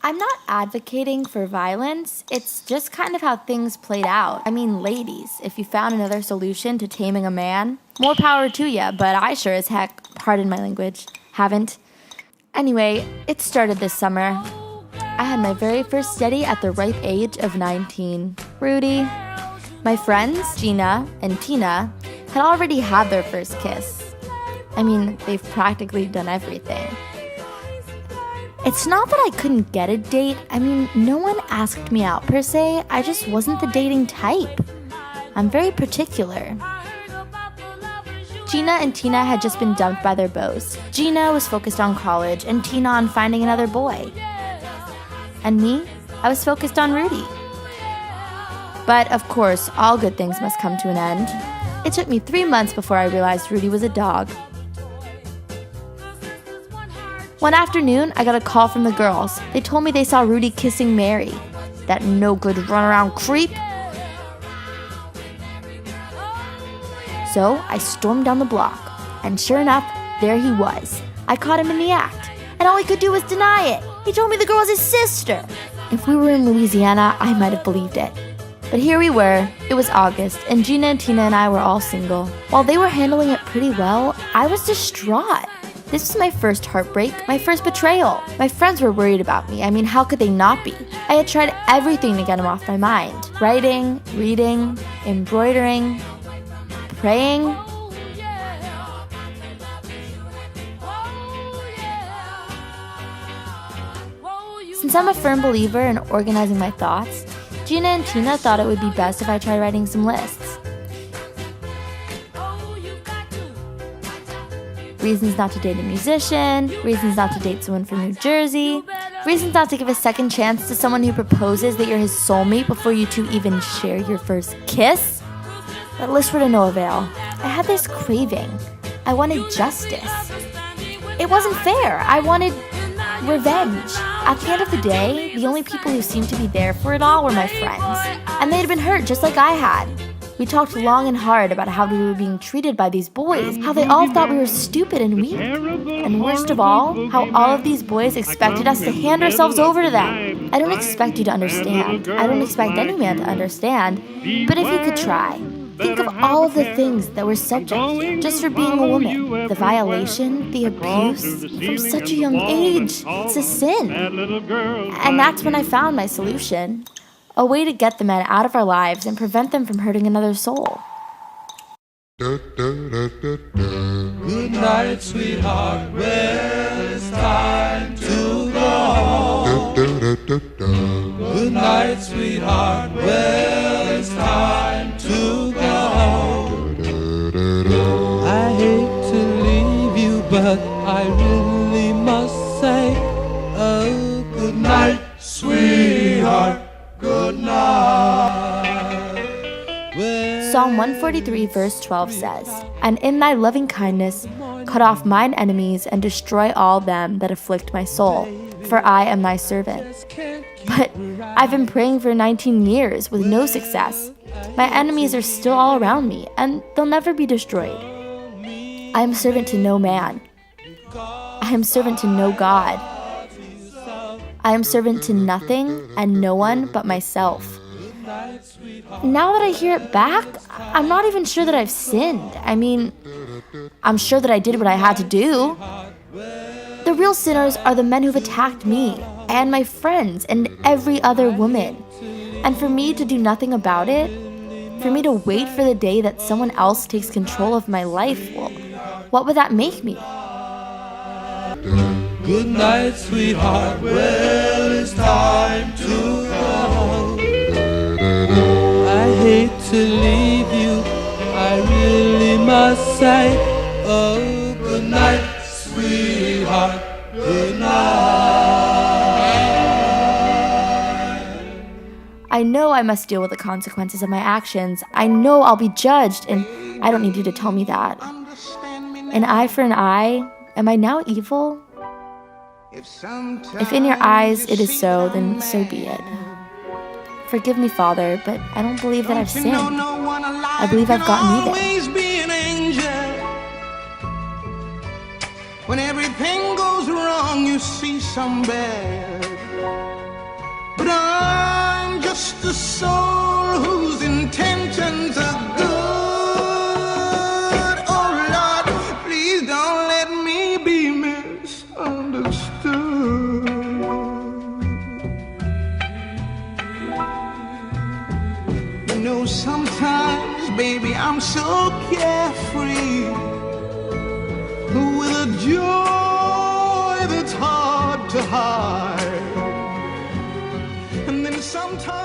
I'm not advocating for violence. It's just kind of how things played out. I mean, ladies, if you found another solution to taming a man, more power to ya, but I sure as heck, pardon my language, haven't. Anyway, it started this summer. I had my very first steady at the ripe age of 19. Rudy. My friends, Gina and Tina, had already had their first kiss. I mean, they've practically done everything. It's not that I couldn't get a date. I mean, no one asked me out per se. I just wasn't the dating type. I'm very particular. Gina and Tina had just been dumped by their beaux. Gina was focused on college and Tina on finding another boy. And me, I was focused on Rudy. But of course, all good things must come to an end. It took me 3 months before I realized Rudy was a dog. One afternoon, I got a call from the girls. They told me they saw Rudy kissing Mary. That no-good runaround creep. So I stormed down the block, and sure enough, there he was. I caught him in the act, and all he could do was deny it. He told me the girl was his sister. If we were in Louisiana, I might have believed it. But here we were. It was August, and Gina and Tina and I were all single. While they were handling it pretty well, I was distraught. This was my first heartbreak, my first betrayal. My friends were worried about me. I mean, how could they not be? I had tried everything to get him off my mind. Writing, reading, embroidering, praying. Since I'm a firm believer in organizing my thoughts, Gina and Tina thought it would be best if I tried writing some lists. Reasons not to date a musician, reasons not to date someone from New Jersey, reasons not to give a second chance to someone who proposes that you're his soulmate before you two even share your first kiss. But lists were to no avail. I had this craving. I wanted justice. It wasn't fair. I wanted revenge. At the end of the day, the only people who seemed to be there for it all were my friends. And they had been hurt just like I had. We talked long and hard about how we were being treated by these boys, how they all thought we were stupid and weak. And worst of all, how all of these boys expected us to hand ourselves over to them. I don't expect you to understand. I don't expect any man to understand. But if you could try, think of all of the things that were subject just for being a woman. The violation, the abuse, from such a young age. It's a sin. And that's when I found my solution. A way to get the men out of our lives and prevent them from hurting another soul. Good night, sweetheart. Well, it's time to go. Good night, sweetheart. Well, it's time to go. I hate to leave you, but I really must say, oh, good night, sweetheart. Good night. Well, Psalm 143 verse 12 says, "And in thy loving kindness cut off mine enemies and destroy all them that afflict my soul, for I am thy servant." But I've been praying for 19 years with no success. My enemies are still all around me, and they'll never be destroyed. I am servant to no man. I am servant to no God. I am servant to nothing and no one but myself. Now that I hear it back, I'm not even sure that I've sinned. I mean, I'm sure that I did what I had to do. The real sinners are the men who've attacked me and my friends and every other woman. And for me to do nothing about it, for me to wait for the day that someone else takes control of my life, well, what would that make me? good night, sweetheart. Well, it's time to go. I hate to leave you, I really must say, oh, good night, sweetheart. Good night. I know I must deal with the consequences of my actions. I know I'll be judged, and I don't need you to tell me that. An eye for an eye? Am I now evil? If in your eyes it is so, then so be it. Forgive me, Father, but I don't believe that I've sinned. I believe I've gotten even. When everything goes wrong, you see some bad. but I'm just a soul whose intentions are good. Oh Lord, please don't let me be misunderstood. You know, sometimes, baby, I'm so carefree, with a joy that's hard to hide. And then sometimes